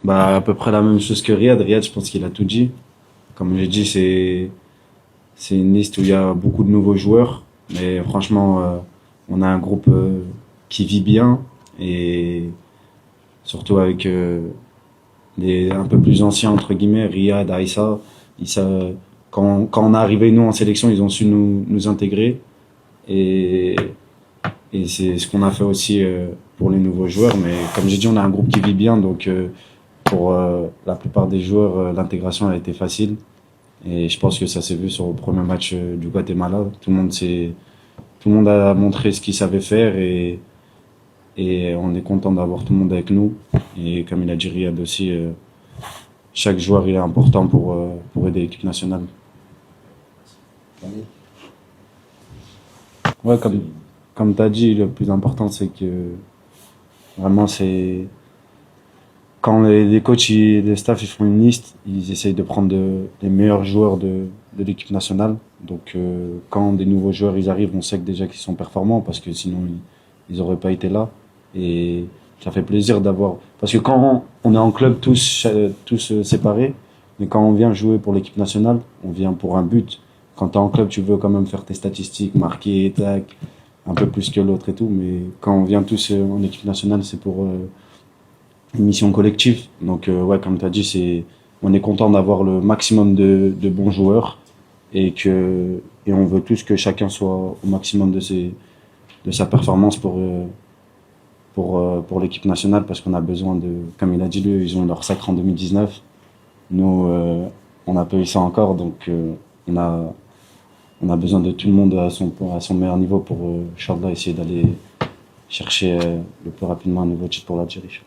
Bah, à peu près la même chose que Riyad. Riyad, je pense qu'il a tout dit. Comme j'ai dit, c'est une liste où il y a beaucoup de nouveaux joueurs. Mais franchement, on a un groupe qui vit bien. Et surtout avec des un peu plus anciens, entre guillemets, Riyad, Aïssa. Ils, sa- quand on est arrivé, nous, en sélection, ils ont su nous intégrer. Et, et c'est ce qu'on a fait aussi pour les nouveaux joueurs. Mais comme j'ai dit, on a un groupe qui vit bien. Donc, pour la plupart des joueurs, l'intégration a été facile. Et je pense que ça s'est vu sur le premier match du Guatemala. Tout le monde a montré ce qu'il savait faire et on est content d'avoir tout le monde avec nous. Et comme il a dit Riyad aussi, chaque joueur il est important pour aider l'équipe nationale. Ouais, comme tu as dit, le plus important c'est que vraiment quand les coachs, les staffs, ils font une liste, ils essayent de prendre les meilleurs joueurs de l'équipe nationale. Donc, quand des nouveaux joueurs ils arrivent, on sait que déjà qu'ils sont performants parce que sinon ils auraient pas été là. Et ça fait plaisir d'avoir. Parce que quand on est en club tous séparés, mais quand on vient jouer pour l'équipe nationale, on vient pour un but. Quand tu es en club, tu veux quand même faire tes statistiques, marquer, tac, un peu plus que l'autre et tout. Mais quand on vient tous en équipe nationale, c'est pour une mission collective. Donc, ouais, comme tu as dit, on est content d'avoir le maximum de bons joueurs et on veut tous que chacun soit au maximum de sa performance pour l'équipe nationale parce qu'on a besoin comme il a dit lui, ils ont eu leur sacre en 2019. Nous, on n'a pas eu ça encore, donc on a, on a besoin de tout le monde à son meilleur niveau pour, Inch'Allah, essayer d'aller chercher le plus rapidement un nouveau titre pour l'Algérie.